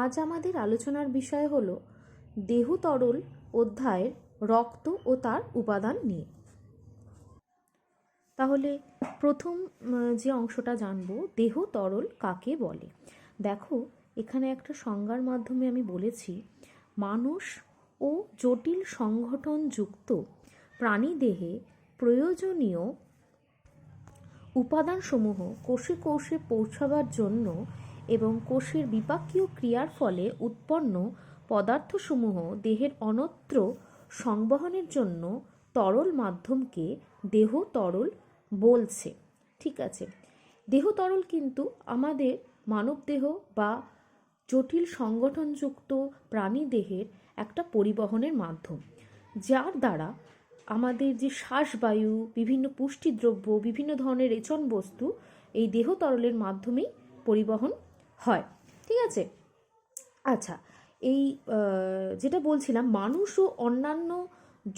আজ আমাদের আলোচনার বিষয় হলো দেহ তরল অধ্যায়ের রক্ত ও তার উপাদান নিয়ে। তাহলে প্রথম যে অংশটা জানবো, দেহ তরল কাকে বলে। দেখো, এখানে একটা সংজ্ঞার মাধ্যমে আমি বলেছি, মানুষ ও জটিল সংগঠনযুক্ত প্রাণীদেহে প্রয়োজনীয় উপাদানসমূহ কোষে কোষে পৌঁছাবার জন্য এবং কোষের বিপাকীয় ক্রিয়ার ফলে উৎপন্ন পদার্থসমূহ দেহের অন্যত্র সংবহনের জন্য তরল মাধ্যমকে দেহ তরল বলছে। ঠিক আছে, দেহ তরল কিন্তু আমাদের মানবদেহ বা জটিল সংগঠনযুক্ত প্রাণীদেহের একটা পরিবহনের মাধ্যম, যার দ্বারা আমাদের যে শ্বাসবায়ু, বিভিন্ন পুষ্টিদ্রব্য, বিভিন্ন ধরনের রেচন বস্তু এই দেহ তরলের মাধ্যমেই পরিবহন হয়। ঠিক আছে, আচ্ছা, এই যেটা বলছিলাম, মানুষ ও অন্যান্য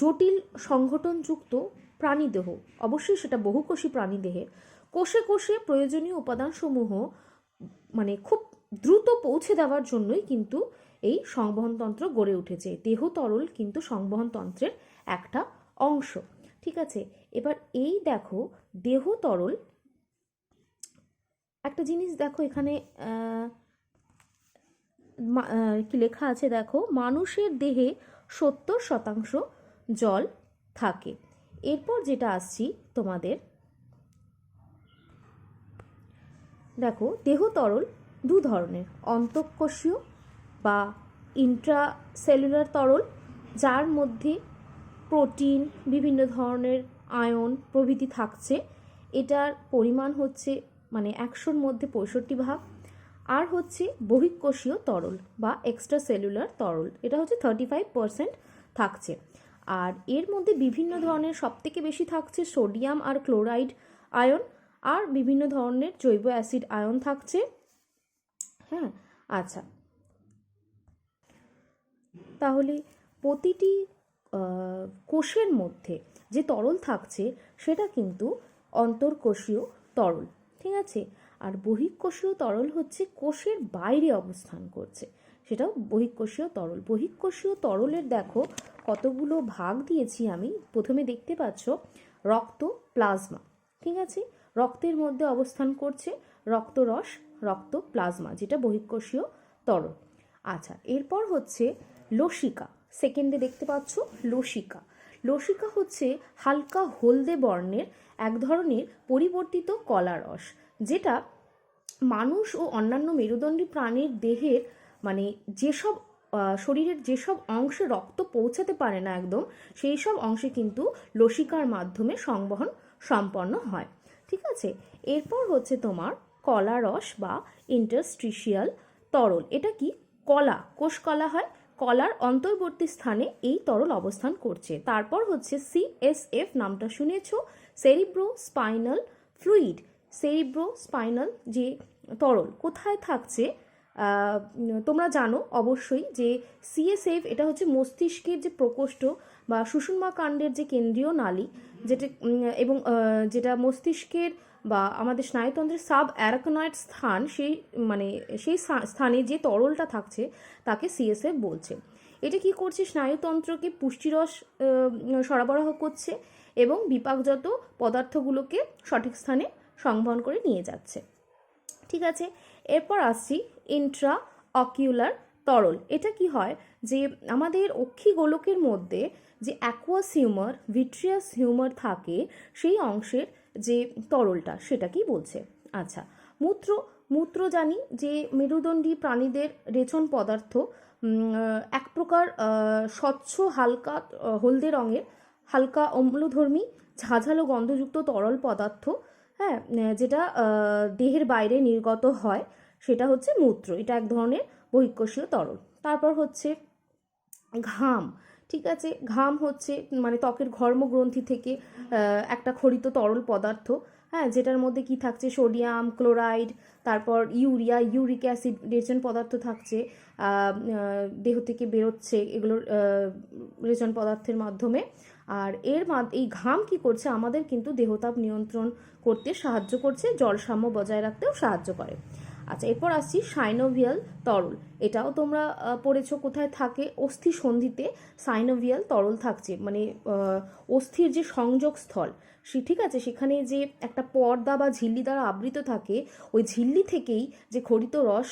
জটিল সংগঠনযুক্ত প্রাণীদেহ, অবশ্যই সেটা বহুকোষী প্রাণীদেহের কোষে কোষে প্রয়োজনীয় উপাদানসমূহ খুব দ্রুত পৌঁছে দেওয়ার জন্যই কিন্তু এই সংবহনতন্ত্র গড়ে উঠেছে। দেহ তরল কিন্তু সংবহনতন্ত্রের একটা অংশ। ঠিক আছে, এবার এই দেখো, দেহ তরল একটা জিনিস দেখো, এখানে কি লেখা আছে দেখো, মানুষের দেহে 70% জল থাকে। এরপর যেটা আসছি তোমাদের, দেখো দেহ তরল দু ধরনের, অন্তঃকোষীয় বা ইন্ট্রাসেলুলার তরল, যার মধ্যে প্রোটিন, বিভিন্ন ধরনের আয়ন প্রভৃতি থাকছে। এটার পরিমাণ হচ্ছে 100-র মধ্যে 65 ভাগ। আর হচ্ছে বহিঃকোষীয় তরল বা এক্সট্রা সেলুলার তরল, এটা হচ্ছে 35% থাকছে। আর এর মধ্যে বিভিন্ন ধরনের, সবথেকে বেশি থাকছে সোডিয়াম আর ক্লোরাইড আয়ন, আর বিভিন্ন ধরনের জৈব অ্যাসিড আয়ন থাকছে। হ্যাঁ, আচ্ছা, তাহলে প্রতিটি কোষের মধ্যে যে তরল থাকছে সেটা কিন্তু অন্তর্কোষীয় তরল। ঠিক আছে, আর বহিঃকোষীয় তরল হচ্ছে কোষের বাইরে অবস্থান করছে, সেটাও বহিঃকোষীয় তরল। বহিঃকোষীয় তরলের দেখো কতগুলো ভাগ দিয়েছি আমি। প্রথমে দেখতে পাচ্ছ রক্ত, প্লাজমা। ঠিক আছে, রক্তের মধ্যে অবস্থান করছে রক্তরস, রক্ত প্লাজমা, যেটা বহিঃকোষীয় তরল। আচ্ছা, এরপর হচ্ছে লসিকা। সেকেন্ডে দেখতে পাচ্ছ লসিকা। লসিকা হচ্ছে হালকা হলদে বর্ণের এক ধরনের পরিবর্তিত কলারস, যেটা মানুষ ও অন্যান্য মেরুদণ্ডী প্রাণীর দেহের যেসব শরীরের যেসব অংশে রক্ত পৌঁছাতে পারে না একদম, সেই সব অংশে কিন্তু লসিকার মাধ্যমে সংবহন সম্পন্ন হয়। ঠিক আছে, এরপর হচ্ছে তোমার কলারস বা ইন্টারস্টিশিয়াল তরল। এটা কি, কলা, কোষ কলা হয়, কলার অন্তর্বর্তী স্থানে এই তরল অবস্থান করছে। তারপর হচ্ছে CSF, নামটা শুনেছ, cerebro spinal fluid. Cerebro spinal যে তরল কোথায় থাকছে তোমরা জানো অবশ্যই, যে CSF এটা হচ্ছে মস্তিষ্কের যে প্রকোষ্ঠ বা সুষুম্না কাণ্ডের যে কেন্দ্রীয় নালী, যেটা এবং যেটা মস্তিষ্কের বা আমাদের স্নায়ুতন্ত্রের সাব অ্যারাকনয়েড স্থান, সেই স্থানে যে তরলটা থাকছে তাকে CSF বলছে। এটা কি করছে, স্নায়ুতন্ত্রকে পুষ্টিরস সরবরাহ করছে এবং বিপাকজাত পদার্থগুলোকে সঠিক স্থানে সংবহন করে নিয়ে যাচ্ছে। ঠিক আছে, এরপর আসছি ইন্ট্রা অকিউলার তরল। এটা কি হয়, যে আমাদের অক্ষি গোলকের মধ্যে যে অ্যাকুয়াস হিউমার, ভিট্রিয়াস হিউমার থাকে, সেই অংশের যে তরলটা সেটাকেই বলছে। আচ্ছা, মূত্র। মূত্র জানি যে মেরুদণ্ডী প্রাণীদের রেচন পদার্থ, এক প্রকার স্বচ্ছ হালকা হলদে রঙের, হালকা অম্লধর্মী ঝাঁঝালো গন্ধযুক্ত তরল পদার্থ, হ্যাঁ, যেটা দেহের বাইরে নির্গত হয়, সেটা হচ্ছে মূত্র। এটা এক ধরনের বহিঃকোষীয় তরল। তারপর হচ্ছে ঘাম। ঠিক আছে, ঘাম হচ্ছে ত্বকের ঘর্মগ্রন্থি থেকে একটা ক্ষরিত তরল পদার্থ, হ্যাঁ, যেটার মধ্যে কি থাকছে, সোডিয়াম, ক্লোরাইড, তারপর ইউরিয়া, ইউরিক অ্যাসিড রেচন পদার্থ থাকছে, দেহ থেকে বেরোচ্ছে এগুলোর রেচন পদার্থের মাধ্যমে। আর এই ঘাম কি করছে, আমাদের কিন্তু দেহতাপ নিয়ন্ত্রণ করতে সাহায্য করছে, জলসাম্য বজায় রাখতেও সাহায্য করে। আচ্ছা, এরপর আসছি সাইনোভিয়াল তরল। এটাও তোমরা পড়েছো, কোথায় থাকে? অস্থি সন্ধিতে সাইনোভিয়াল তরল থাকছে, মানে অস্থির যে সংযোগ স্থল, ঠিক আছে, সেখানে যে একটা পর্দা বা ঝিল্লি দ্বারা আবৃত থাকে, ওই ঝিল্লি থেকেই যে খরিত রস,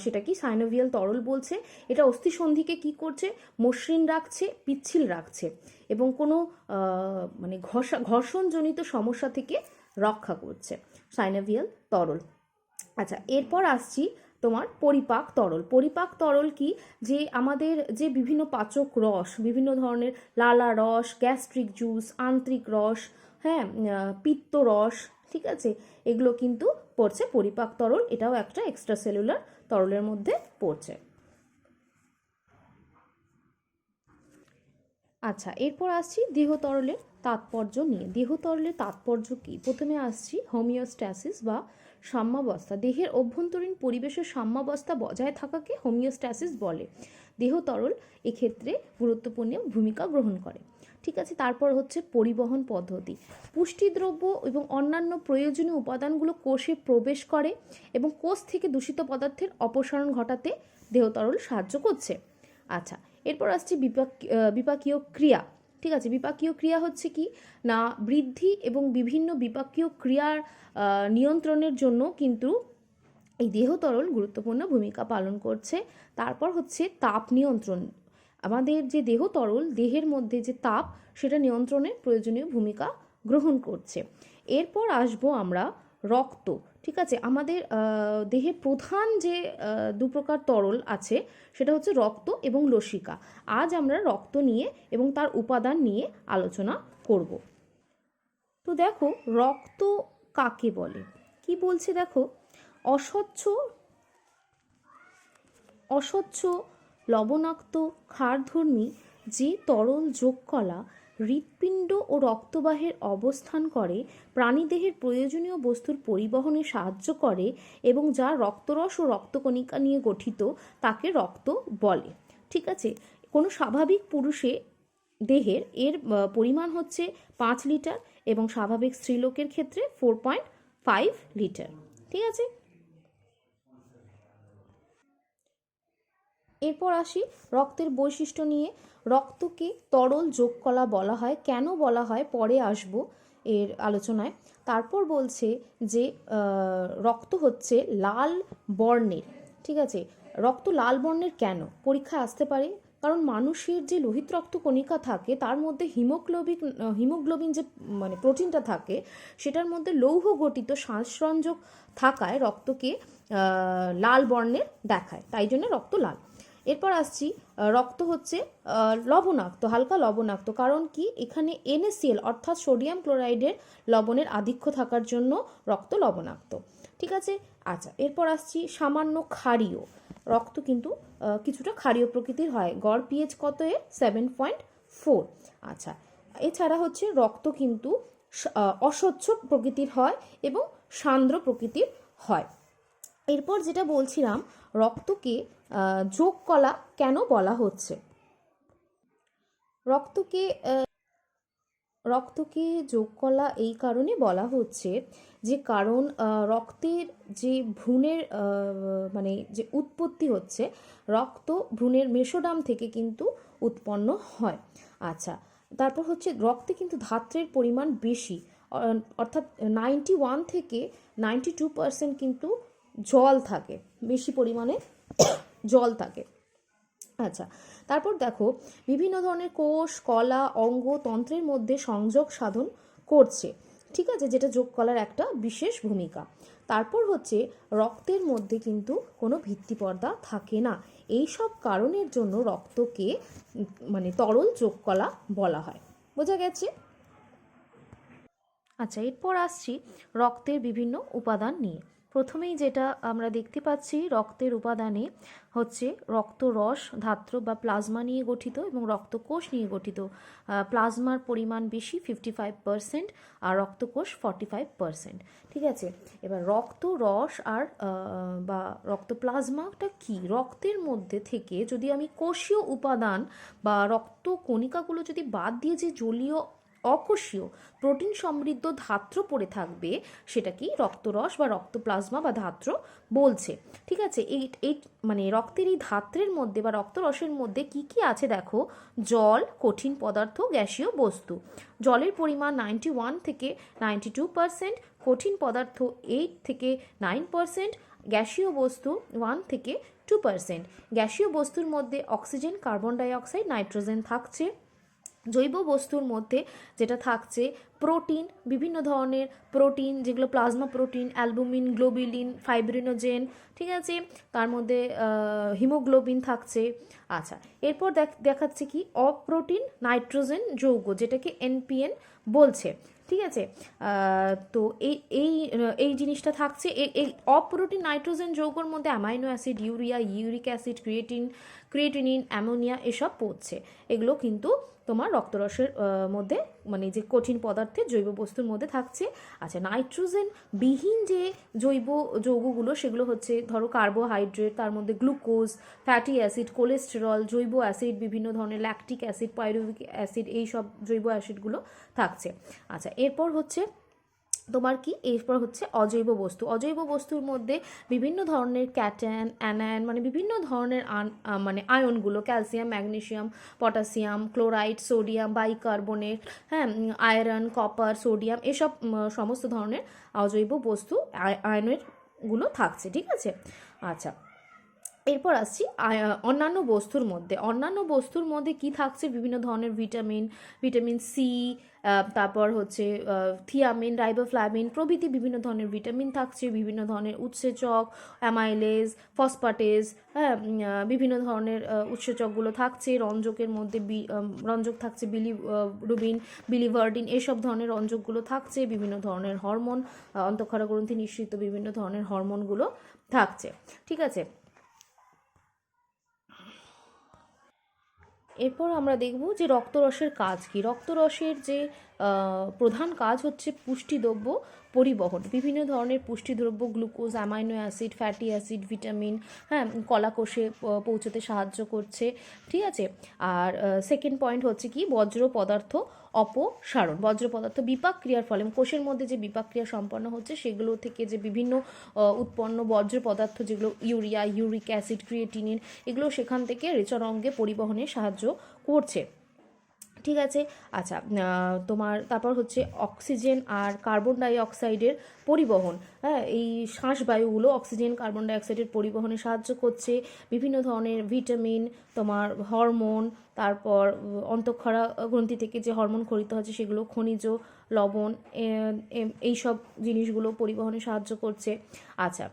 সেটা কি সাইনোভিয়াল তরল বলছে। এটা অস্থিসন্ধিকে কি করছে? মসৃণ রাখছে, পিচ্ছিল রাখছে, এবং কোনো মানে ঘর্ষণজনিত সমস্যা থেকে রক্ষা করছে সাইনোভিয়াল তরল। আচ্ছা, এরপর আসছি তোমার পরিপাক তরল। পরিপাক তরল কি? যে আমাদের যে বিভিন্ন পাচক রস, বিভিন্ন ধরনের লালা রস, গ্যাস্ট্রিক জুস, আন্ত্রিক রস, হ্যাঁ, পিত্ত রস, ঠিক আছে, এগুলো কিন্তু পড়ছে পরিপাক তরল। এটাও একটা এক্সট্রা সেলুলার তরলের মধ্যে পড়ছে। আচ্ছা, এরপর আসছি দেহ তরলের তাৎপর্য নিয়ে। দেহ তরলের তাৎপর্য কি? প্রথমে আসছি হোমিওস্ট্যাসিস বা সাম্যাবস্থা। দেহের অভ্যন্তরীণ পরিবেশের সাম্যাবস্থা বজায় থাকাকে হোমিওস্ট্যাসিস বলে। দেহ তরল এক্ষেত্রে গুরুত্বপূর্ণ ভূমিকা গ্রহণ করে। ঠিক আছে, তারপর হচ্ছে পরিবহন পদ্ধতি। পুষ্টিদ্রব্য এবং অন্যান্য প্রয়োজনীয় উপাদানগুলো কোষে প্রবেশ করে এবং কোষ থেকে দূষিত পদার্থের অপসারণ ঘটাতে দেহ তরল সাহায্য করছে। আচ্ছা, এরপর আসছে বিপাকীয় ক্রিয়া। ঠিক আছে, বিপাকীয় ক্রিয়া হচ্ছে কি না, বৃদ্ধি এবং বিভিন্ন বিপাকীয় ক্রিয়ার নিয়ন্ত্রণের জন্য কিন্তু এই দেহ তরল গুরুত্বপূর্ণ ভূমিকা পালন করছে। তারপর হচ্ছে তাপ নিয়ন্ত্রণ। আমাদের যে দেহ তরল, দেহের মধ্যে যে তাপ, সেটা নিয়ন্ত্রণে প্রয়োজনীয় ভূমিকা গ্রহণ করছে। এরপর আসবো আমরা রক্ত। ঠিক আছে, আমাদের দেহে প্রধান যে দু প্রকার তরল আছে, সেটা হচ্ছে রক্ত এবং লসিকা। আজ আমরা রক্ত নিয়ে এবং তার উপাদান নিয়ে আলোচনা করব। তো দেখো, রক্ত কাকে বলে? কি বলছে দেখো, অস্বচ্ছ অস্বচ্ছ লবণাক্ত ক্ষারধর্মী যে তরল যোগকলা হৃৎপিণ্ড ও রক্তবাহের অবস্থান করে, প্রাণীদেহের প্রয়োজনীয় বস্তুর পরিবহনে সাহায্য করে এবং যা রক্তরস ও রক্তকণিকা নিয়ে গঠিত, তাকে রক্ত বলে। ঠিক আছে, কোনো স্বাভাবিক পুরুষে দেহের এর পরিমাণ হচ্ছে 5 লিটার এবং স্বাভাবিক স্ত্রীলোকের ক্ষেত্রে 4.5 লিটার। ঠিক আছে, এরপর আসি রক্তের বৈশিষ্ট্য নিয়ে। রক্তকে তরল যোগকলা বলা হয়। কেন বলা হয় পরে আসব এর আলোচনায়। তারপর বলছে যে রক্ত হচ্ছে লাল বর্ণের। ঠিক আছে, রক্ত লাল বর্ণের কেন? পরীক্ষায় আসতে পারে। কারণ মানুষের যে লোহিত রক্ত কণিকা থাকে, তার মধ্যে হিমোগ্লোবিন যে মানে প্রোটিনটা থাকে, সেটার মধ্যে লৌহ গঠিত শ্বাসরঞ্জক থাকায় রক্তকে লাল বর্ণের দেখায়, তাই জন্য রক্ত লাল। এরপর আসছি, রক্ত হচ্ছে লবণাক্ত, হালকা লবণাক্ত। কারণ কি? এখানে NaCl অর্থাৎ সোডিয়াম ক্লোরাইডের লবণের আধিক্য থাকার জন্য রক্ত লবণাক্ত। ঠিক আছে, আচ্ছা, এরপর আসছি সামান্য ক্ষারীয়। রক্ত কিন্তু কিছুটা ক্ষারীয় প্রকৃতির হয়। গড় পিএইচ কত এর? 7.4। আচ্ছা, এছাড়া হচ্ছে রক্ত কিন্তু অস্বচ্ছ প্রকৃতির হয় এবং সান্দ্র প্রকৃতির হয়। এরপর যেটা বলছিলাম, রক্তকে যোগকলা কেন বলা হচ্ছে? রক্তকে যোগকলা এই কারণে বলা হচ্ছে যে, কারণ রক্তের যে ভ্রূণের মানে যে উৎপত্তি হচ্ছে, রক্ত ভ্রূণের মেসোডাম থেকে কিন্তু উৎপন্ন হয়। আচ্ছা, তারপর হচ্ছে রক্তে কিন্তু ধাত্রের পরিমাণ বেশি, অর্থাৎ 91 থেকে 92% কিন্তু জল থাকে, বেশি পরিমাণে জল থাকে। আচ্ছা, তারপর দেখো, বিভিন্ন ধরনের কোষ, কলা, অঙ্গ, তন্ত্রের মধ্যে সংযোগ সাধন করছে। ঠিক আছে, যেটা যোগকলার একটা বিশেষ ভূমিকা। তারপর হচ্ছে রক্তের মধ্যে কিন্তু কোনো ভিত্তিপর্দা থাকে না। এই সব কারণের জন্য রক্তকে মানে তরল যোগকলা বলা হয়। বোঝা গেছে? আচ্ছা, এরপর আসছি রক্তের বিভিন্ন উপাদান নিয়ে। প্রথমেই যেটা আমরা দেখতে পাচ্ছি, রক্তের উপাদানে হচ্ছে রক্তরস, ধাত্র বা প্লাজমা নিয়ে গঠিত এবং রক্তকোষ নিয়ে গঠিত। প্লাজমার পরিমাণ বেশি 55% আর রক্তকোষ 45%। ঠিক আছে, এবার রক্তরস আর বা রক্তপ্লাজমাটা কি? রক্তের মধ্যে থেকে যদি আমি কোষীয় উপাদান বা রক্ত কণিকাগুলো যদি বাদ দিয়ে যে জলীয় অকোষীয় প্রোটিন সমৃদ্ধ ধাত্র পড়ে থাকবে, সেটা কি রক্তরস বা রক্তপ্লাজমা বা ধাত্র বলছে। ঠিক আছে, এই এই মানে রক্তের এই ধাত্রের মধ্যে বা রক্তরসের মধ্যে কি কি আছে দেখো, জল, কঠিন পদার্থ, গ্যাসীয় বস্তু। জলের পরিমাণ 91 থেকে 92%, কঠিন পদার্থ 8 থেকে 9%, গ্যাসীয় বস্তু 1 থেকে 2%। গ্যাসীয় বস্তুর মধ্যে oxygen, carbon die oxide, nitrogen থাকছে। জৈব বস্তুর মধ্যে যেটা থাকছে প্রোটিন, বিভিন্ন ধরনের প্রোটিন, যেগুলো plasma protein, albumin, globulin, fibrinogen, ঠিক আছে, তার মধ্যে হিমোগ্লোবিন থাকছে। আচ্ছা, এরপর দেখাচ্ছে কি অপ্রোটিন নাইট্রোজেন যৌগ, যেটাকে এনপিএন বলছে। ঠিক আছে, তো এই এই এই জিনিসটা থাকছে। এই অপ্রোটিন নাইট্রোজেন যৌগর মধ্যে amino acid, urea, uric acid, creatinine, ammonia এসব পড়ছে। এগুলো কিন্তু তোমার রক্তরসের মধ্যে মানে যে কঠিন পদার্থের জৈব বস্তুর মধ্যে থাকছে। আচ্ছা, নাইট্রোজেন বিহীন যে জৈব যৌগগুলো সেগুলো হচ্ছে ধরো কার্বোহাইড্রেট, তার মধ্যে গ্লুকোজ, ফ্যাটি অ্যাসিড, কোলেস্টেরল, জৈব অ্যাসিড, বিভিন্ন ধরনের ল্যাকটিক অ্যাসিড, পাইরুভিক অ্যাসিড, এই সব জৈব অ্যাসিডগুলো থাকছে। আচ্ছা, এরপর হচ্ছে তোমার কি, এরপর হচ্ছে অজৈব বস্তু। অজৈব বস্তুর মধ্যে বিভিন্ন ধরনের ক্যাটায়ন, অ্যানায়ন, মানে বিভিন্ন ধরনের মানে আয়নগুলো, calcium, magnesium, potassium, chloride, sodium, bicarbonate, হ্যাঁ, আয়রন, কপার, সোডিয়াম, এসব সমস্ত ধরনের অজৈব বস্তু আয়নের গুলো থাকছে। ঠিক আছে, আচ্ছা, এরপর আসছি অন্যান্য বস্তুর মধ্যে। অন্যান্য বস্তুর মধ্যে কি থাকছে, বিভিন্ন ধরনের ভিটামিন সি, তারপর হচ্ছে থিয়ামিন, রাইবোফ্লাভিন প্রভৃতি বিভিন্ন ধরনের ভিটামিন থাকছে, বিভিন্ন ধরনের উৎসেচক, অ্যামাইলেজ, ফসফেটেজ, হ্যাঁ, বিভিন্ন ধরনের উৎসেচকগুলো থাকছে। রঞ্জকের মধ্যে রঞ্জক থাকছে বিলিরুবিন, বিলিভার্ডিন, এসব ধরনের রঞ্জকগুলো থাকছে। বিভিন্ন ধরনের হরমোন, অন্তঃক্ষরা গ্রন্থি নিঃসৃত বিভিন্ন ধরনের হরমোনগুলো থাকছে। ঠিক আছে, এরপর আমরা দেখব যে রক্তরসের কাজ কি। রক্তরসের যে প্রধান কাজ হচ্ছে পুষ্টিদ্রব্য পরিবহন। বিভিন্ন ধরনের পুষ্টিদ্রব্য, glucose, amino acid, fatty acid, vitamin, হ্যাঁ, কলাকোষে পৌঁছতে সাহায্য করছে। ঠিক আছে, আর সেকেন্ড পয়েন্ট হচ্ছে কি বজ্র পদার্থ অপসারণ। বজ্র পদার্থ বিপাক ক্রিয়ার ফলে কোষের মধ্যে যে বিপাক ক্রিয়া সম্পন্ন হচ্ছে সেগুলো থেকে যে বিভিন্ন উৎপন্ন বজ্র পদার্থ, যেগুলো ইউরিয়া, ইউরিক অ্যাসিড, ক্রিয়েটিনিন, এগুলো সেখান থেকে রেচন অঙ্গে পরিবহনে সাহায্য করছে। ঠিক আছে, আচ্ছা, তোমার তারপর হচ্ছে অক্সিজেন আর কার্বন ডাই অক্সাইডের পরিবহন। হ্যাঁ, এই শ্বাসবায়ুগুলো অক্সিজেন, কার্বন ডাই অক্সাইডের পরিবহনে সাহায্য করছে। বিভিন্ন ধরনের ভিটামিন, তোমার হরমোন, তারপর অন্তঃক্ষরা গ্রন্থি থেকে যে হরমোন খরিত হচ্ছে সেগুলো, খনিজ লবণ, এইসব জিনিসগুলো পরিবহনে সাহায্য করছে। আচ্ছা,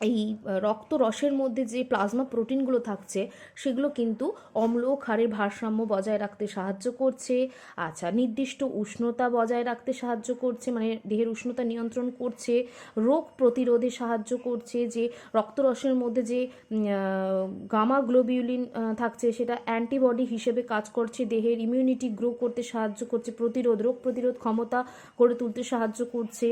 এই রক্তরসের মধ্যে যে প্লাজমা প্রোটিনগুলো থাকছে সেগুলো কিন্তু অম্ল ও ক্ষারের ভারসাম্য বজায় রাখতে সাহায্য করছে। আচ্ছা, নির্দিষ্ট উষ্ণতা বজায় রাখতে সাহায্য করছে, মানে দেহের উষ্ণতা নিয়ন্ত্রণ করছে। রোগ প্রতিরোধে সাহায্য করছে। যে রক্তরসের মধ্যে যে গামা গ্লোবিউলিন থাকছে সেটা অ্যান্টিবডি হিসেবে কাজ করছে, দেহের ইমিউনিটি গ্রো করতে সাহায্য করছে, রোগ প্রতিরোধ ক্ষমতা গড়ে তুলতে সাহায্য করছে।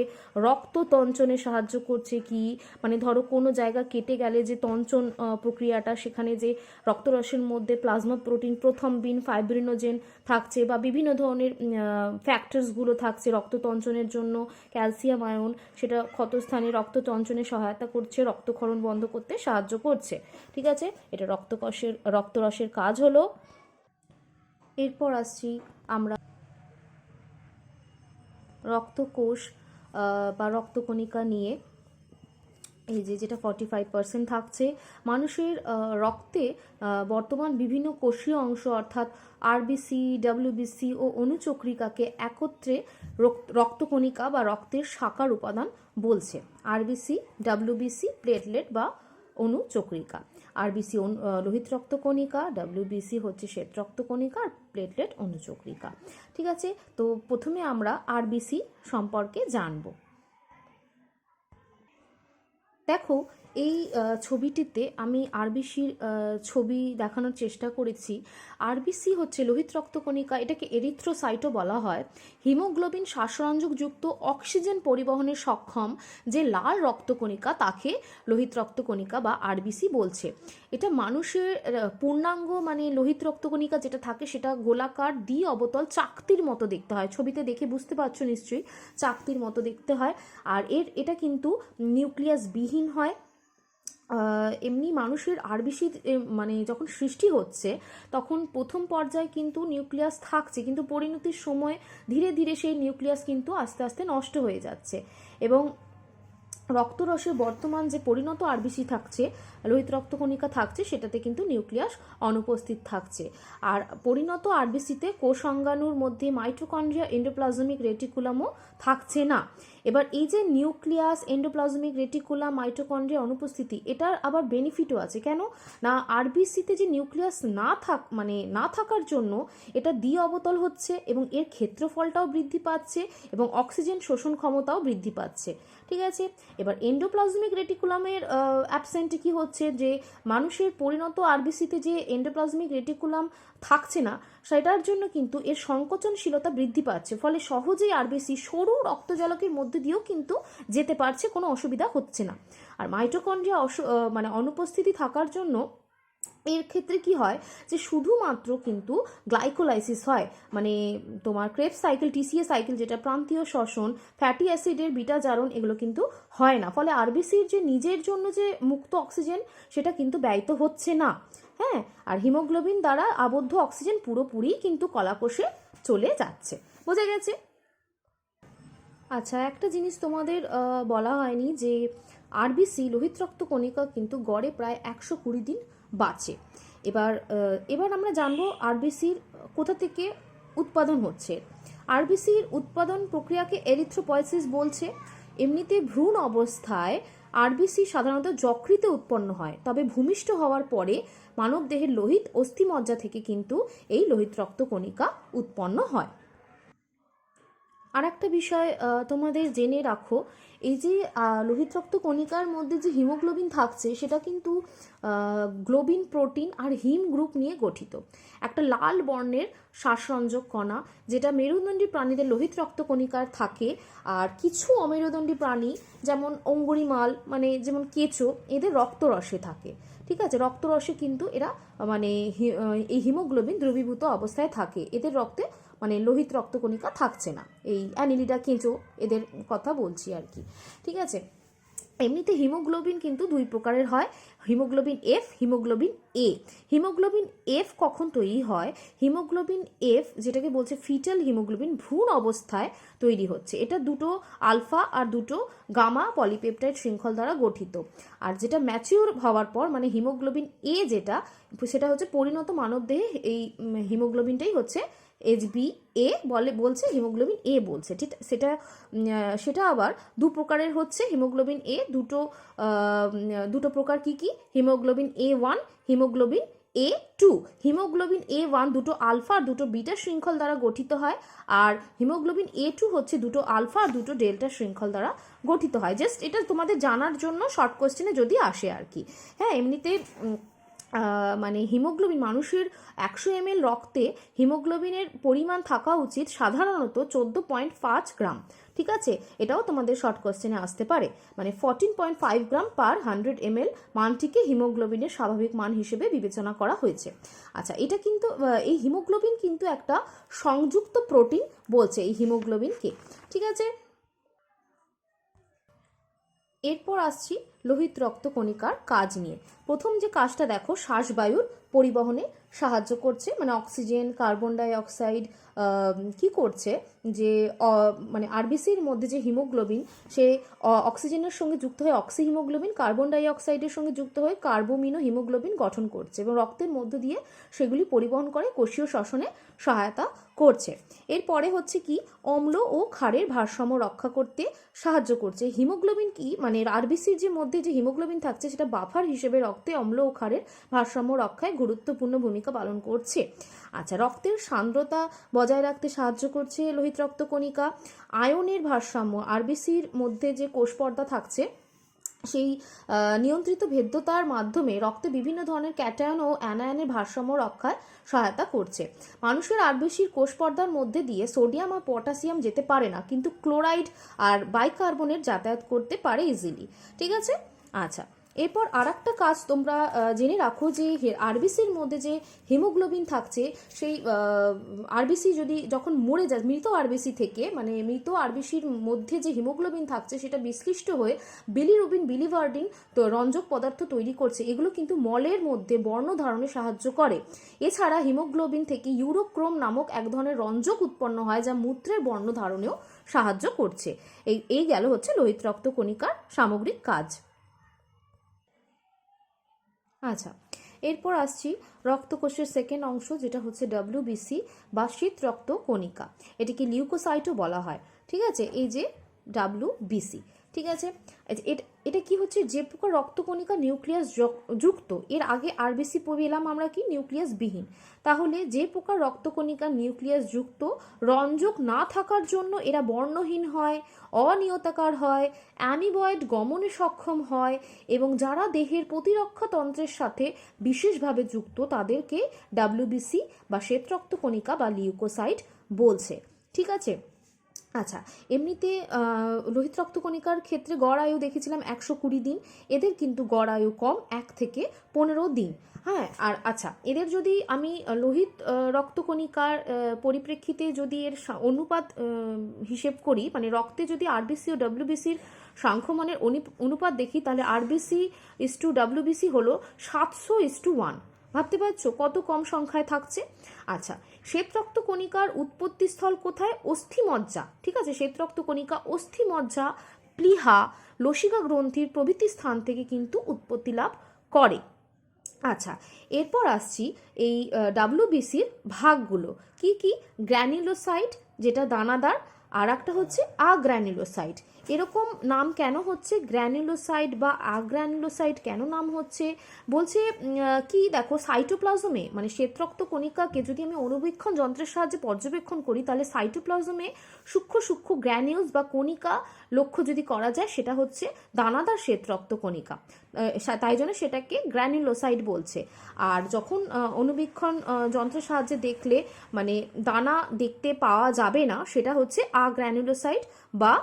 রক্ত তঞ্চনে সাহায্য করছে। কি মানে ধরো কোনো জায়গা কেটে গেলে যে তঞ্চন প্রক্রিয়াটা, সেখানে যে রক্তরসের মধ্যে প্লাজমা প্রোটিন, প্রথমবিন, ফাইব্রিনোজেন থাকছে, বা বিভিন্ন ধরনের ফ্যাক্টরসগুলো থাকছে রক্ততঞ্চনের জন্য, ক্যালসিয়াম আয়ন, সেটা ক্ষতস্থানে রক্ততঞ্চনে সহায়তা করছে, রক্তক্ষরণ বন্ধ করতে সাহায্য করছে। ঠিক আছে, এটা রক্তরসের কাজ হলো। এরপর আসছি আমরা রক্তকোষ বা রক্তকণিকা নিয়ে। এই যেটা 45% থাকছে মানুষের রক্তে বর্তমান বিভিন্ন কোষীয় অংশ অর্থাৎ আরবিসি, ডাব্লিউবিসি ও অনুচক্রিকাকে একত্রে রক্তকণিকা বা রক্তের সাকার উপাদান বলছে। আরবিসি, ডাব্লিউবিসি প্লেটলেট বা অনুচক্রিকা। আরবিসি লোহিত রক্তকণিকা, ডাব্লিউবিসি হচ্ছে শ্বেত রক্তকণিকা, আর প্লেটলেট অনুচক্রিকা। ঠিক আছে, তো প্রথমে আমরা আরবিসি সম্পর্কে জানবো। দেখো, এই ছবিটিতে আমি আরবিসির ছবি দেখানোর চেষ্টা করেছি। আরবিসি হচ্ছে লোহিত রক্তকণিকা, এটাকে এরিথ্রোসাইটও বলা হয়। হিমোগ্লোবিন শ্বাসরঞ্জকযুক্ত অক্সিজেন পরিবহনে সক্ষম যে লাল রক্তকণিকা তাকে লোহিত রক্তকণিকা বা আরবিসি বলছে। এটা মানুষের পূর্ণাঙ্গ মানে লোহিত রক্তকণিকা যেটা থাকে সেটা গোলাকার দ্বি অবতল চাকতির মতো দেখতে হয়। ছবিতে দেখে বুঝতে পারছো নিশ্চয়ই, চাকতির মতো দেখতে হয়। আর এটা কিন্তু নিউক্লিয়াস বিহীন হয়। এমনি মানুষের আরবিসি মানে যখন সৃষ্টি হচ্ছে তখন প্রথম পর্যায়ে কিন্তু নিউক্লিয়াস থাকছে, কিন্তু পরিণতির সময় ধীরে ধীরে সেই নিউক্লিয়াস কিন্তু আস্তে আস্তে নষ্ট হয়ে যাচ্ছে। এবং রক্তরসে বর্তমান যে পরিণত আরবিসি থাকছে, লোহিত রক্তকণিকা থাকছে, সেটাতে কিন্তু নিউক্লিয়াস অনুপস্থিত থাকছে। আর পরিণত আরবিসিতে কোষাঙ্গাণুর মধ্যে মাইটোকন্ড্রিয়া এন্ডোপ্লাজমিক রেটিকুলামও থাকছে না। এবার এই যে নিউক্লিয়াস, এন্ডোপ্লাজমিক রেটিকুলাম, মাইটোকন্ড্রিয়া অনুপস্থিতি, এটার আবার বেনিফিটও আছে। কেন না, আরবিসিতে যে নিউক্লিয়াস না থাকার জন্য এটা দ্বি অবতল হচ্ছে এবং এর ক্ষেত্রফলটাও বৃদ্ধি পাচ্ছে এবং অক্সিজেন শোষণ ক্ষমতাও বৃদ্ধি পাচ্ছে। ঠিক আছে, এবার এন্ডোপ্লাজমিক রেটিকুলামের অ্যাবসেন্টে কি হচ্ছে, যে মানুষের পরিণত আরবিসিতে যে এন্ডোপ্লাজমিক রেটিকুলাম থাকছে না সেটার জন্য কিন্তু এর সংকোচনশীলতা বৃদ্ধি পাচ্ছে, ফলে সহজেই আরবিসি সরু রক্তজলকের মধ্যে দিয়েও কিন্তু যেতে পারছে, কোনো অসুবিধা হচ্ছে না। আর মাইটোকন্ড্রিয়া অনুপস্থিতি থাকার জন্য এর ক্ষেত্রে কি হয়, যে শুধুমাত্র কিন্তু গ্লাইকোলাইসিস হয়, মানে তোমার ক্রেবস সাইকেল, টিসিএ সাইকেল যেটা প্রান্তীয় শ্বসন, ফ্যাটি অ্যাসিডের বিটা জারণ, এগুলো কিন্তু হয় না। ফলে আরবিসির যে নিজের জন্য যে মুক্ত অক্সিজেন সেটা কিন্তু ব্যয়িত হচ্ছে না। হ্যাঁ, আর হিমোগ্লোবিন দ্বারা আবদ্ধ অক্সিজেন পুরোপুরি কিন্তু কলাকোষে চলে যাচ্ছে। বোঝা গেছে? আচ্ছা, একটা জিনিস তোমাদের বলা হয়নি, যে আরবিসি লোহিত রক্তকণিকা কিন্তু গড়ে প্রায় 120 দিন বাঁচে। এবার আমরা জানবো আরবিসির কোথা থেকে উৎপাদন হচ্ছে। আরবিসির উৎপাদন প্রক্রিয়াকে এরিথ্রোপয়েসিস বলছে। এমনিতে ভ্রূণ অবস্থায় আরবিসি সাধারণত যকৃতে উৎপন্ন হয়, তবে ভূমিষ্ঠ হওয়ার পরে মানবদেহের লোহিত অস্থিমজ্জা থেকে কিন্তু এই লোহিত রক্তকণিকা উৎপন্ন হয়। আর একটা বিষয় তোমাদের জেনে রাখো, এই যে লোহিত রক্তকণিকার মধ্যে যে হিমোগ্লোবিন থাকছে সেটা কিন্তু গ্লোবিন প্রোটিন আর হিম গ্রুপ নিয়ে গঠিত। একটা লাল বর্ণের শ্বাসরঞ্জক কণা যেটা মেরুদণ্ডী প্রাণীদের লোহিত রক্তকণিকার থাকে, আর কিছু অমেরুদণ্ডী প্রাণী যেমন অঙ্গুরিমাল মানে যেমন কেঁচো, এদের রক্তরসে থাকে। ঠিক আছে, রক্তরসে কিন্তু এরা মানে এই হিমোগ্লোবিন দ্রবীভূত অবস্থায় থাকে, এদের রক্তে মানে লোহিত রক্তকণিকা থাকছে না। এই অ্যানিলিডা, কেঁচো, এদের কথা বলছি আর কি। ঠিক আছে, এমনিতে হিমোগ্লোবিন কিন্তু দুই প্রকারের হয়, হিমোগ্লোবিন এফ, হিমোগ্লোবিন এ। হিমোগ্লোবিন এফ কখন তৈরি হয়, হিমোগ্লোবিন এফ যেটাকে বলছে ফিটাল হিমোগ্লোবিন, ভ্রূণ অবস্থায় তৈরি হচ্ছে। এটা দুটো আলফা আর দুটো গামা পলিপেপটাইড শৃঙ্খল দ্বারা গঠিত। আর যেটা ম্যাচিওর হওয়ার পর মানে হিমোগ্লোবিন এ যেটা, সেটা হচ্ছে পরিণত মানবদেহে এই হিমোগ্লোবিনটাই হচ্ছে HbA বলছে, হিমোগ্লোবিন এ বলছে। ঠিক, সেটা আবার দু প্রকারের হচ্ছে হিমোগ্লোবিন এ। দুটো প্রকার কি কি, haemoglobin A1, haemoglobin A2। Haemoglobin A1 দুটো আলফা আর দুটো বিটা শৃঙ্খল দ্বারা গঠিত হয়, আর হিমোগ্লোবিন A2 হচ্ছে দুটো আলফা আর দুটো ডেল্টা শৃঙ্খল দ্বারা গঠিত হয়। জাস্ট এটা তোমাদের জানার জন্য, শর্ট কোশ্চেনে যদি আসে আর কি। হ্যাঁ, এমনিতে মানে হিমোগ্লোবিন মানুষের 100 ml রক্তে হিমোগ্লোবিনের পরিমাণ থাকা উচিত সাধারণত 14.5 গ্রাম। ঠিক আছে, এটাও তোমাদের শর্ট কোশ্চেনে আসতে পারে, মানে 14.5 গ্রাম পার 100 ml মানটিকে হিমোগ্লোবিনের স্বাভাবিক মান হিসেবে বিবেচনা করা হয়েছে। আচ্ছা, এটা কিন্তু এই হিমোগ্লোবিন কিন্তু একটা সংযুক্ত প্রোটিন বলছে এই হিমোগ্লোবিনকে। ঠিক আছে, এরপর আসছি লোহিত রক্তকণিকার কাজ নিয়ে। প্রথম যে কাজটা দেখো, শ্বাসবায়ুর পরিবহনে সাহায্য করছে, মানে অক্সিজেন, কার্বন ডাই অক্সাইড কি করছে, যে মানে আরবিসির মধ্যে যে হিমোগ্লোবিন সে অক্সিজেনের সঙ্গে যুক্ত হয়ে অক্সি হিমোগ্লোবিন, কার্বন ডাই অক্সাইডের সঙ্গে যুক্ত হয়ে কার্বোমিনো হিমোগ্লোবিন গঠন করছে এবং রক্তের মধ্য দিয়ে সেগুলি পরিবহন করে কোষীয় শ্বসনে সহায়তা করছে। এরপরে হচ্ছে কি, অম্ল ও ক্ষারের ভারসাম্য রক্ষা করতে সাহায্য করছে। হিমোগ্লোবিন কি, মানে আরবিসির যে মধ্যে যে হিমোগ্লোবিন থাকছে সেটা বাফার হিসেবে রক্তে অম্ল ও ক্ষারের ভারসাম্য রক্ষায় গুরুত্বপূর্ণ ভূমিকা পালন করছে। আচ্ছা, রক্তের সান্দ্রতা বজায় রাখতে সাহায্য করছে লোহিত রক্তকণিকা। আয়নের ভারসাম্য, আরবিসির মধ্যে যে কোষ পর্দা থাকছে সেই নিয়ন্ত্রিত ভেদ্যতার মাধ্যমে রক্তে বিভিন্ন ধরনের ক্যাটায়ন ও অ্যানায়নের ভারসাম্য রক্ষায় সহায়তা করছে। মানুষের আরবিসির কোষ পর্দার মধ্যে দিয়ে সোডিয়াম আর পটাশিয়াম যেতে পারে না, কিন্তু ক্লোরাইড আর বাইকার্বনেট যাতায়াত করতে পারে ইজিলি। ঠিক আছে, আচ্ছা। এরপর আর একটা কাজ তোমরা জেনে রাখো যে আরবিসির মধ্যে যে হিমোগ্লোবিন থাকছে, সেই আরবিসি যদি যখন মরে যায় মৃত আরবিসি থেকে, মানে মৃত আরবিসির মধ্যে যে হিমোগ্লোবিন থাকছে সেটা বিশ্লিষ্ট হয়ে বিলিরুবিন, বিলিভার্ডিন তো রঞ্জক পদার্থ তৈরি করছে। এগুলো কিন্তু মলের মধ্যে বর্ণ ধারণে সাহায্য করে। এছাড়া হিমোগ্লোবিন থেকে ইউরোক্রোম নামক এক ধরনের রঞ্জক উৎপন্ন হয়, যা মূত্রের বর্ণ ধারণেও সাহায্য করছে। এই গেল হচ্ছে লোহিত রক্ত কণিকার সামগ্রিক কাজ। আচ্ছা, এরপর আসছি রক্তকোষের সেকেন্ড অংশ, যেটা হচ্ছে ডাব্লিউবিসি বা শীত রক্ত কণিকা। এটিকে লিউকোসাইটও বলা হয়। ঠিক আছে, এই যে ডাব্লিউবিসি, ঠিক আছে, এটা কি হচ্ছে, যে প্রকার রক্তকণিকা নিউক্লিয়াস যুক্ত। এর আগে আরবিসি পেলাম আমরা কি নিউক্লিয়াস বিহীন। তাহলে যে প্রকার রক্তকণিকা নিউক্লিয়াস যুক্ত, রঞ্জক না থাকার জন্য এরা বর্ণহীন হয়, অনিয়তাকার হয়, অ্যামিবয়েড গমনে সক্ষম হয়, এবং যারা দেহের প্রতিরক্ষা তন্ত্রের সাথে বিশেষভাবে যুক্ত তাদেরকে ডাব্লিউবিসি বা শ্বেতরক্ত কণিকা বা লিউকোসাইট বলছে। ঠিক আছে, আচ্ছা। এমনিতে লোহিত রক্তকণিকার ক্ষেত্রে গড় আয়ু দেখেছিলাম 120 দিন। এদের কিন্তু গড় আয়ু কম, 1 থেকে 15 দিন। হ্যাঁ, আর আচ্ছা, এদের যদি আমি লোহিত রক্তকণিকার পরিপ্রেক্ষিতে যদি এর অনুপাত হিসেব করি, মানে রক্তে যদি আরবিসি ও ডাব্লিউবিসির সাংখ্যমানের অনুপাত দেখি, তাহলে আরবিসি ইস টু ডাব্লিউবিসি হলো 700:1। ভাবতে পারছো কত কম সংখ্যায় থাকছে। আচ্ছা, শ্বেতরক্ত কণিকার উৎপত্তিস্থল কোথায়? অস্থিমজ্জা। ঠিক আছে, শ্বেতরক্ত কণিকা অস্থিমজ্জা, প্লীহা, লসিকা গ্রন্থির প্রভৃতি স্থান থেকে কিন্তু উৎপত্তি লাভ করে। আচ্ছা, এরপর আসছি এই ডাব্লিউবিসির ভাগগুলো কি কি। গ্র্যানুলোসাইট, যেটা দানাদার, আর একটা হচ্ছে আগ্র্যানুলোসাইট। এরকম নাম কেন হচ্ছে গ্র্যানুলোসাইট বা আগ্র্যানুলোসাইট কেন নাম হচ্ছে? বলছে কি, দেখো সাইটোপ্লাজমে, মানে শ্বেতরক্ত কণিকাকে যদি আমি অণুবীক্ষণ যন্ত্রের সাহায্যে পর্যবেক্ষণ করি, তাহলে সাইটোপ্লাজমে সূক্ষ্ম সূক্ষ্ম গ্র্যানিউলস বা কণিকা লক্ষ্য যদি করা যায়, সেটা হচ্ছে দানাদার শ্বেতরক্ত কণিকা। তাই জন্য সেটাকে গ্র্যানুলোসাইট বলছে। আর যখন অণুবীক্ষণ যন্ত্রের সাহায্যে দেখলে মানে দানা দেখতে পাওয়া যাবে না, সেটা হচ্ছে আগ্র্যানুলোসাইট বা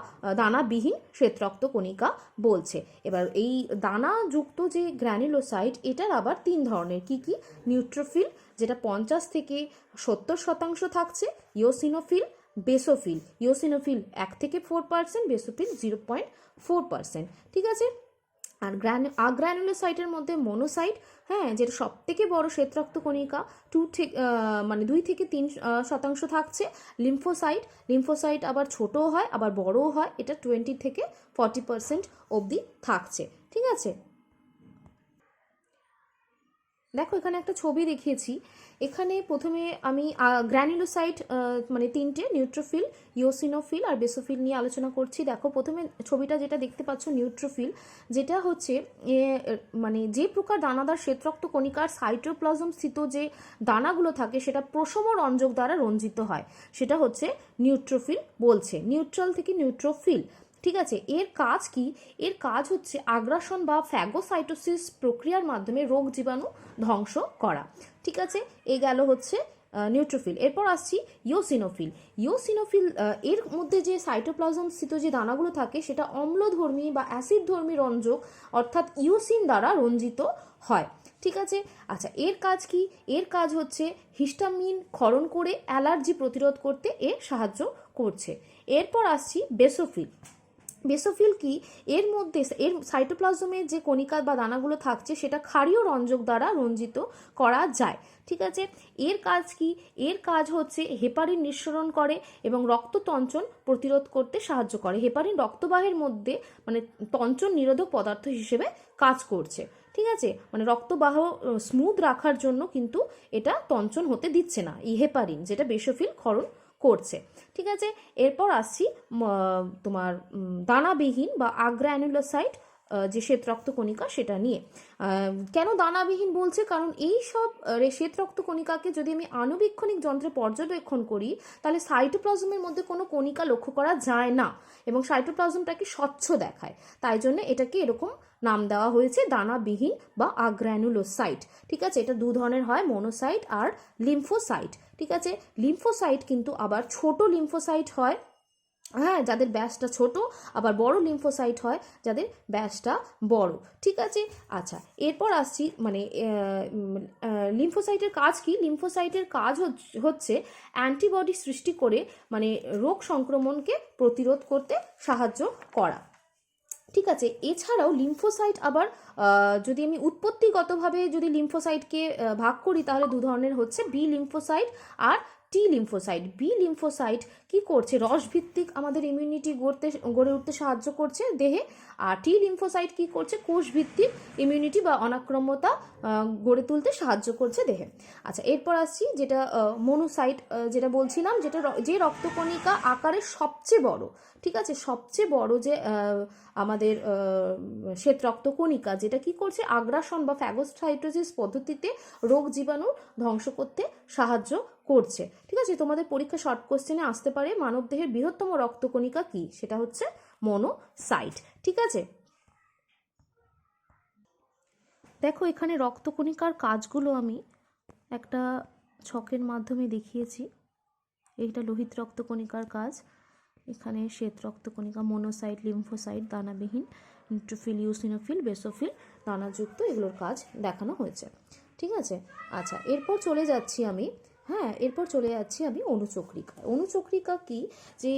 দানাবিহীন শ্বেতরক্ত কণিকা বলছে। এবার এই দানাযুক্ত যে গ্র্যানুলোসাইট, এটার আবার 3 ধরনের কি কি। নিউট্রোফিল, যেটা 50 থেকে 70% থাকছে, ইওসিনোফিল, বেসোফিল। ইওসিনোফিল 1 থেকে 4%, বেসোফিল 0.4%। ঠিক আছে, আর আগ্র্যানুলোসাইটের মধ্যে মনোসাইট, হ্যাঁ, যেটা সব থেকে বড় শ্বেতরক্ত কণিকা, 2 থেকে 3% থাকছে। লিম্ফোসাইট, লিম্ফোসাইট আবার ছোটও হয় আবার বড়ও হয়, এটা 20 থেকে 40% অবধি থাকছে। ঠিক আছে, দেখো এখানে একটা ছবি দেখিয়েছি। এখানে প্রথমে আমি গ্র্যানুলোসাইট মানে 3টে, নিউট্রোফিল, ইওসিনোফিল আর বেসোফিল নিয়ে আলোচনা করছি। দেখো প্রথমে ছবিটা যেটা দেখতে পাচ্ছ, নিউট্রোফিল, যেটা হচ্ছে মানে যে প্রকার দানাদার শ্বেতরক্ত কণিকার সাইটোপ্লাজম স্থিত যে দানাগুলো থাকে, সেটা প্রশম রঞ্জক দ্বারা রঞ্জিত হয়, সেটা হচ্ছে নিউট্রোফিল বলছে। নিউট্রাল থেকে নিউট্রোফিল। ঠিক আছে, এর কাজ কি? এর কাজ হচ্ছে আগ্রাসন বা ফ্যাগোসাইটোসিস প্রক্রিয়ার মাধ্যমে রোগ জীবাণু ধ্বংস করা। ঠিক আছে, এ গেল হচ্ছে নিউট্রোফিল। এরপর আসছি ইওসিনোফিল। ইওসিনোফিল এর মধ্যে যে সাইটোপ্লাজম স্থিত যে দানাগুলো থাকে, সেটা অম্লধর্মী বা অ্যাসিডধর্মী রঞ্জক অর্থাৎ ইওসিন দ্বারা রঞ্জিত হয়। ঠিক আছে, আচ্ছা, এর কাজ কি? এর কাজ হচ্ছে হিস্টামিন ক্ষরণ করে অ্যালার্জি প্রতিরোধ করতে এ সাহায্য করছে। এরপর আসছি বেসোফিল। বেসোফিল কি? এর মধ্যে এর সাইটোপ্লাজমে যে কণিকা বা দানাগুলো থাকছে, সেটা ক্ষারীয় রঞ্জক দ্বারা রঞ্জিত করা যায়। ঠিক আছে, এর কাজ কি? এর কাজ হচ্ছে হেপারিন নিঃসরণ করে এবং রক্ততঞ্চন প্রতিরোধ করতে সাহায্য করে। হেপারিন রক্তবাহের মধ্যে মানে তঞ্চন নিরোধক পদার্থ হিসেবে কাজ করছে। ঠিক আছে, মানে রক্তবাহ স্মুথ রাখার জন্য কিন্তু এটা তঞ্চন হতে দিচ্ছে না, এই হেপারিন, যেটা বেসোফিল ক্ষরণ করছে। ঠিক আছে, এরপর আসছি তোমার দানাবিহীন বা আগ্র্যানুলোসাইট যে শ্বেত রক্তকণিকা সেটা নিয়ে। কেন দানাবিহীন বলছে? কারণ এই সব শ্বেত রক্তকণিকাকে যদি আমি আণুবীক্ষণিক যন্ত্রে পর্যবেক্ষণ করি তাহলে সাইটোপ্লাজমের মধ্যে কোনো কণিকা লক্ষ্য করা যায় না এবং সাইটোপ্লাজমটাকে স্বচ্ছ দেখায়, তাই জন্য এটাকে এরকম নাম দেওয়া হয়েছে দানাবিহীন বা আগ্রানুলোসাইট। ঠিক আছে, এটা দু ধরনের হয়, মোনোসাইট আর লিম্ফোসাইট। ঠিক আছে, লিম্ফোসাইট কিন্তু আবার ছোট লিম্ফোসাইট হয়, হ্যাঁ, যাদের ব্যাসটা ছোট, আবার বড় লিম্ফোসাইট হয় যাদের ব্যাসটা বড়। ঠিক আছে, আচ্ছা এরপর আসছি মানে লিম্ফোসাইটের কাজ কি? লিম্ফোসাইটের কাজ হচ্ছে অ্যান্টিবডি সৃষ্টি করে মানে রোগ সংক্রমণকে প্রতিরোধ করতে সাহায্য করা। ঠিক আছে, এছাড়াও লিম্ফোসাইট আবার যদি আমি উৎপত্তিগতভাবে যদি লিম্ফোসাইটকে ভাগ করি তাহলে দু ধরনের হচ্ছে, বি লিম্ফোসাইট আর টি লিম্ফোসাইট। বি লিম্ফোসাইট কি করছে? রসভিত্তিক আমাদের ইমিউনিটি গড়ে উঠতে সাহায্য করছে দেহে, আর টি লিম্ফোসাইট কি করছে? কোষ ভিত্তিক ইমিউনিটি বা অনাক্রম্যতা গড়ে তুলতে সাহায্য করছে দেহে। আচ্ছা এরপর আসছি যেটা মনোসাইট, যেটা বলছিলাম, যেটা যে রক্তকণিকা আকারে সবচেয়ে বড়। ঠিক আছে, সবচেয়ে বড় যে আমাদের শ্বেত রক্তকণিকা, যেটা কি করছে? আগ্রাসন বা ফ্যাগোসাইটোসিস পদ্ধতিতে রোগ জীবাণু ধ্বংস করতে সাহায্য করছে। ঠিক আছে, তোমাদের পরীক্ষা শর্ট কোশ্চেনে আসতে পারে মানবদেহের বৃহত্তম রক্তকণিকা কি? সেটা হচ্ছে মনোসাইট। ঠিক আছে, দেখো এখানে রক্তকণিকার কাজগুলো আমি একটা ছকের মাধ্যমে দেখিয়েছি। এইটা লোহিত রক্তকণিকার কাজ, এখানে শ্বেত রক্তকণিকা মনোসাইট, লিম্ফোসাইট, দানাবিহীন, নিউট্রোফিল, ইউসিনোফিল, বেসোফিল, দানাযুক্ত, এগুলোর কাজ দেখানো হয়েছে। ঠিক আছে, আচ্ছা এরপর চলে যাচ্ছি আমি অণুচক্রিকা। অণুচক্রিকা কি? যে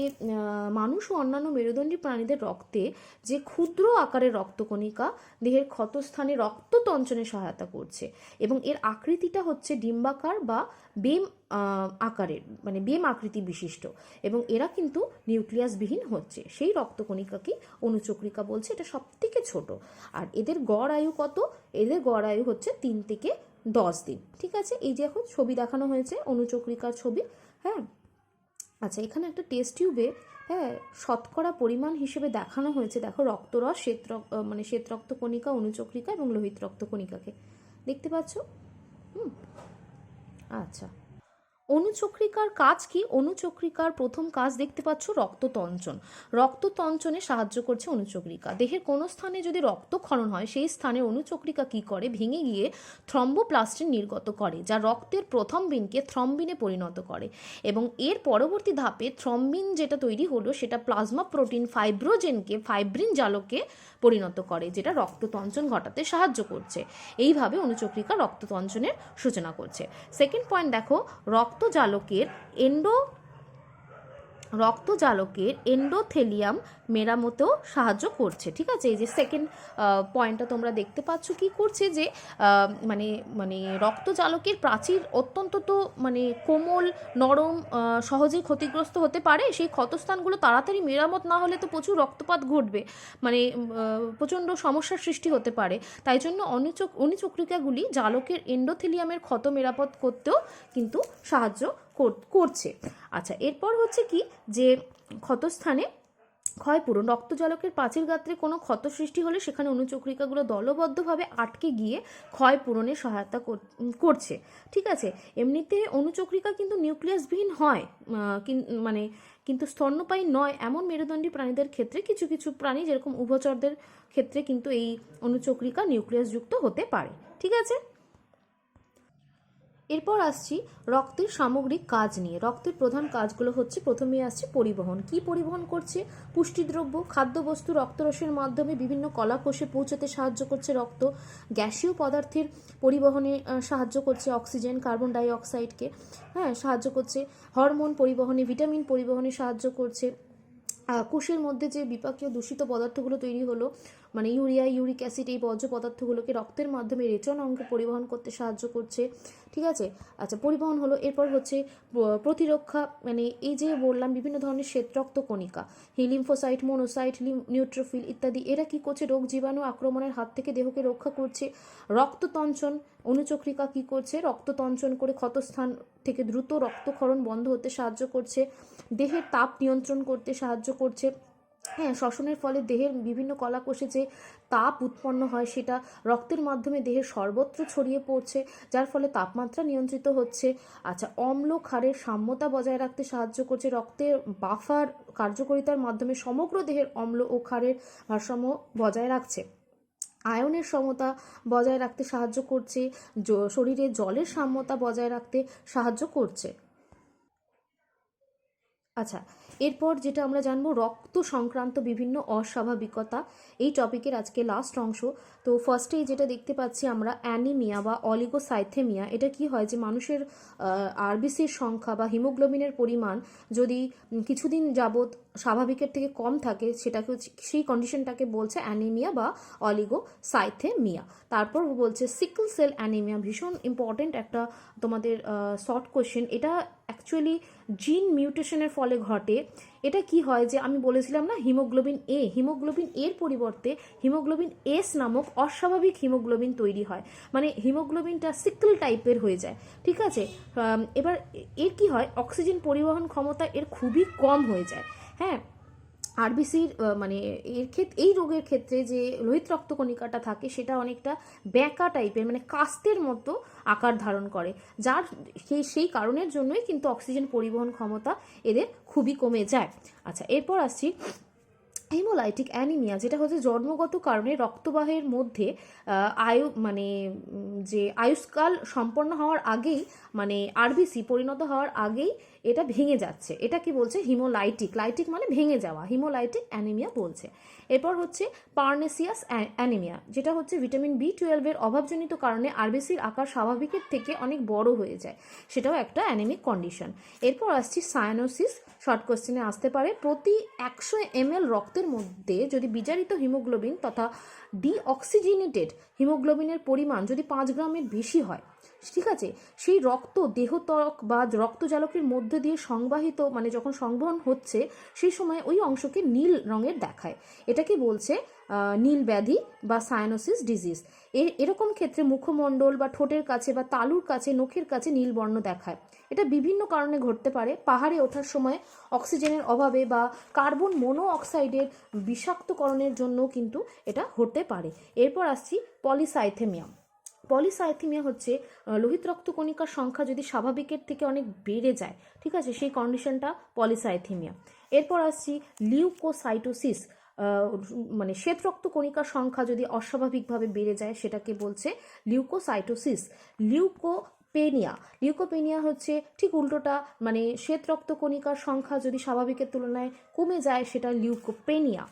মানুষ ও অন্যান্য মেরুদণ্ডী প্রাণীদের রক্তে যে ক্ষুদ্র আকারের রক্তকণিকা দেহের ক্ষতস্থানে রক্ত তঞ্চনে সহায়তা করছে এবং এর আকৃতিটা হচ্ছে ডিম্বাকার বা বেম আকারের, মানে বেম আকৃতি বিশিষ্ট, এবং এরা কিন্তু নিউক্লিয়াসবিহীন হচ্ছে। সেই রক্তকণিকাকে অণুচক্রিকা বলছে, এটা সব থেকে ছোট। আর এদের গড় আয়ু কত? এদের গড় আয়ু হচ্ছে 3 থেকে 10 দিন। ঠিক আছে, এই যে এখন ছবি দেখানো হয়েছে অণুচক্রিকার ছবি। হ্যাঁ, আচ্ছা এখানে একটা টেস্ট টিউবে হ্যাঁ শতকরা পরিমাণ হিসেবে দেখানো হয়েছে। দেখো রক্তরস, মানে শ্বেত রক্তকণিকা, অণুচক্রিকা এবং লোহিত রক্তকণিকাকে দেখতে পাচ্ছ। আচ্ছা, অণুচক্রিকার কাজ কি? অণুচক্রিকার প্রথম কাজ দেখতে পাচ্ছ রক্ততঞ্চন। রক্ততঞ্চনে সাহায্য করছে অণুচক্রিকা। দেহের কোনো স্থানে যদি রক্তক্ষরণ হয় সেই স্থানে অণুচক্রিকা কি করে? ভেঙে গিয়ে থ্রম্বোপ্লাস্টিন নির্গত করে, যা রক্তের প্রথম বিনকে থ্রম্বিনে পরিণত করে এবং এর পরবর্তী ধাপে থ্রম্বিন যেটা তৈরি হলো সেটা প্লাজমা প্রোটিন ফাইব্রোজেনকে ফাইব্রিন জালকে পরিণত করে, যেটা রক্ততঞ্চন ঘটাতে সাহায্য করছে। এইভাবে অণুচক্রিকা রক্ততঞ্চনের সূচনা করছে। সেকেন্ড পয়েন্ট দেখো, রক্তজালকের এন্ডোথেলিয়াম মেরামতেও সাহায্য করছে। ঠিক আছে, এই যে সেকেন্ড পয়েন্টটা তোমরা দেখতে পাচ্ছ কি করছে, যে মানে মানে রক্তজালকের প্রাচীর অত্যন্ত তো মানে কোমল, নরম, সহজেই ক্ষতিগ্রস্ত হতে পারে। সেই ক্ষতস্থানগুলো তাড়াতাড়ি মেরামত না হলে তো প্রচুর রক্তপাত ঘটবে, মানে প্রচণ্ড সমস্যার সৃষ্টি হতে পারে। তাই জন্য অণুচক্রিকাগুলি জালকের এন্ডোথেলিয়ামের ক্ষত মেরামত করতেও কিন্তু সাহায্য করছে। আচ্ছা এরপর হচ্ছে কি, যে ক্ষতস্থানে ক্ষয়পূরণ। রক্তজালকের প্রাচীর গাত্রে কোনো ক্ষত সৃষ্টি হলে সেখানে অণুচক্রিকাগুলো দলবদ্ধভাবে আটকে গিয়ে ক্ষয়পূরণে সহায়তা করছে। ঠিক আছে, এমনিতে অণুচক্রিকা কিন্তু নিউক্লিয়াসবিহীন হয়, কিন্তু স্তন্যপায়ী নয় এমন মেরুদণ্ডী প্রাণীদের ক্ষেত্রে, কিছু কিছু প্রাণী যেরকম উভচরদের ক্ষেত্রে কিন্তু এই অণুচক্রিকা নিউক্লিয়াসযুক্ত হতে পারে। ঠিক আছে, এরপর আসছি রক্তের সামগ্রিক কাজ নিয়ে। রক্তের প্রধান কাজগুলো হচ্ছে, প্রথমেই আসছে পরিবহন। কি পরিবহন করছে? পুষ্টিদ্রব্য, খাদ্যবস্তু রক্তরসের মাধ্যমে বিভিন্ন কলাকোষে পৌঁছতে সাহায্য করছে রক্ত। গ্যাসীয় পদার্থের পরিবহনে সাহায্য করছে, অক্সিজেন, কার্বন ডাই অক্সাইডকে সাহায্য করছে। হরমোন পরিবহনে, ভিটামিন পরিবহনে সাহায্য করছে। কোষের মধ্যে যে বিপাকীয় দূষিত পদার্থগুলো তৈরি হলো, মানে ইউরিয়া, ইউরিক অ্যাসিড, এই বর্জ্য পদার্থগুলোকে রক্তের মাধ্যমে রেচন অঙ্গে পরিবহন করতে সাহায্য করছে। ঠিক আছে, আচ্ছা পরিবহন হলো। এরপর হচ্ছে প্রতিরক্ষা, মানে এই যে বললাম বিভিন্ন ধরনের শ্বেত রক্তকণিকা, লিম্ফোসাইট, মোনোসাইট, নিউট্রোফিল ইত্যাদি, এরা কি করছে? রোগ জীবাণু আক্রমণের হাত থেকে দেহকে রক্ষা করছে। রক্ততঞ্চন, অণুচক্রিকা কি করছে? রক্ততঞ্চন করে ক্ষতস্থান থেকে দ্রুত রক্তক্ষরণ বন্ধ হতে সাহায্য করছে। দেহের তাপ নিয়ন্ত্রণ করতে সাহায্য করছে। হ্যাঁ, শ্বসনের ফলে দেহের বিভিন্ন কলাকোষে যে তাপ উৎপন্ন হয় সেটা রক্তের মাধ্যমে দেহের সর্বত্র ছড়িয়ে পড়ছে, যার ফলে তাপমাত্রা নিয়ন্ত্রিত হচ্ছে। আচ্ছা, অম্ল ক্ষারের সাম্যতা বজায় রাখতে সাহায্য করছে। রক্তের বাফার কার্যকারিতার মাধ্যমে সমগ্র দেহের অম্ল ও ক্ষারের ভারসাম্য বজায় রাখছে। আয়নের সমতা বজায় রাখতে সাহায্য করছে। শরীরে জলের সাম্যতা বজায় রাখতে সাহায্য করছে। আচ্ছা, এরপর যেটা আমরা জানবো রক্ত সংক্রান্ত বিভিন্ন অস্বাভাবিকতা, এই টপিকের আজকে লাস্ট অংশ। তো ফার্স্টেই যেটা দেখতে পাচ্ছি আমরা অ্যানিমিয়া বা অলিগোসাইথেমিয়া। এটা কি হয় যে মানুষের আরবিসির সংখ্যা বা হিমোগ্লোবিনের পরিমাণ যদি কিছুদিন যাবৎ স্বাভাবিকের থেকে কম থাকে, সেটাকে সেই কন্ডিশনটাকে বলছে অ্যানিমিয়া বা অলিগোসাইথেমিয়া। তারপর বলছে সিকল সেল অ্যানিমিয়া, ভীষণ ইম্পর্টেন্ট একটা তোমাদের শর্ট কোয়েশ্চেন। এটা অ্যাকচুয়ালি জিন মিউটেশনের ফলে ঘটে। এটা কি হয় যে আমি বলেছিলাম না হিমোগ্লোবিন এর পরিবর্তে হিমোগ্লোবিন এস নামক অস্বাভাবিক হিমোগ্লোবিন তৈরি হয়, মানে হিমোগ্লোবিনটা সিকল টাইপের হয়ে যায়। ঠিক আছে, এবার এর কি হয়, অক্সিজেন পরিবহন ক্ষমতা এর খুবই কম হয়ে যায়। হ্যাঁ, আরবিসির মানে এই রোগের ক্ষেত্রে যে লোহিত রক্তকণিকাটা থাকে সেটা অনেকটা ব্যাঁকা টাইপের, মানে কাস্তের মতো আকার ধারণ করে, যার সেই কারণের জন্যই কিন্তু অক্সিজেন পরিবহন ক্ষমতা এদের খুবই কমে যায়। আচ্ছা, এরপর আসছি হিমোলাইটিক অ্যানিমিয়া, যেটা হচ্ছে জন্মগত কারণে রক্তবাহের মধ্যে যে আয়ুষ্কাল সম্পন্ন হওয়ার আগেই, মানে আরবিসি পরিণত হওয়ার আগেই এটা ভেঙে যাচ্ছে। এটা কি বলছে, লাইটিক মানে ভেঙে যাওয়া, হিমোলাইটিক অ্যানিমিয়া বলছে। এরপর হচ্ছে পার্নেসিয়াস অ্যানিমিয়া, যেটা হচ্ছে ভিটামিন B12 এর অভাবজনিত কারণে আরবিসির আকার স্বাভাবিকের থেকে অনেক বড় হয়ে যায়, সেটাও একটা অ্যানিমিক কন্ডিশন। এরপর আসছি সায়ানোসিস, শর্ট কোশ্চেনে আসতে পারে। প্রতি 100 ml রক্তের মধ্যে যদি বিজারিত হিমোগ্লোবিন তথা ডিঅক্সিজেনেটেড হিমোগ্লোবিনের পরিমাণ যদি 5 গ্রামের বেশি হয়, ঠিক আছে, সেই রক্ত দেহত্বক বা রক্তজালকের মধ্যে দিয়ে সংবাহিত, মানে যখন সংবহন হচ্ছে সেই সময় ওই অংশকে নীল রঙের দেখায়। এটাকে বলছে নীল ব্যাধি বা সায়ানোসিস ডিজিজ। এরকম ক্ষেত্রে মুখমণ্ডল বা ঠোঁটের কাছে বা তালুর কাছে, নখের কাছে নীলবর্ণ দেখায়। এটা বিভিন্ন কারণে ঘটতে পারে। পাহাড়ে ওঠার সময় অক্সিজেনের অভাবে বা কার্বন মনো অক্সাইডের বিষাক্তকরণের জন্য কিন্তু এটা হতে পারে। এরপর আসছি পলিসাইথেমিয়া হচ্ছে লোহিত রক্তকণিকার সংখ্যা যদি স্বাভাবিকের থেকে অনেক বেড়ে যায়, ঠিক আছে, সেই কন্ডিশনটা পলিসাইথেমিয়া। এরপর আসছি লিউকোসাইটোসিস, মানে শ্বেত রক্তকণিকার সংখ্যা যদি অস্বাভাবিকভাবে বেড়ে যায় সেটাকে বলছে লিউকোসাইটোসিস। লিউকোপেনিয়া হচ্ছে ঠিক উল্টোটা, মানে শ্বেত রক্তকণিকার সংখ্যা যদি স্বাভাবিকের তুলনায় কমে যায় সেটা লিউকেমিয়া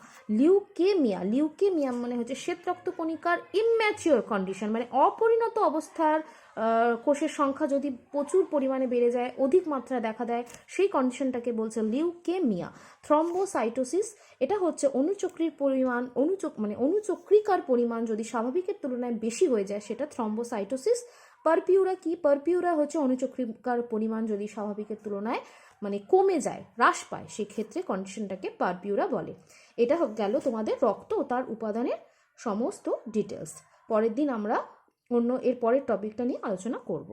মানে হচ্ছে শ্বেত রক্তকণিকার ইম্যাচিওর কন্ডিশন, মানে অপরিণত অবস্থার কোষের সংখ্যা যদি প্রচুর পরিমাণে বেড়ে যায়, অধিক মাত্রা দেখা দেয়, সেই কন্ডিশনটাকে বলছে লিউকেমিয়া। থ্রম্বোসাইটোসিস, এটা হচ্ছে অনুচক্রিকার পরিমাণ যদি স্বাভাবিকের তুলনায় বেশি হয়ে যায় সেটা থ্রম্বোসাইটোসিস। পারপিউরা হচ্ছে অনুচক্রিকার পরিমাণ যদি স্বাভাবিকের তুলনায় মানে কমে যায়, হ্রাস পায়, সেক্ষেত্রে কন্ডিশনটাকে পারপিউরা বলে। এটা গেল তোমাদের রক্ত ও তার উপাদানের সমস্ত ডিটেলস। পরের দিন আমরা এর পরের টপিকটা নিয়ে আলোচনা করব।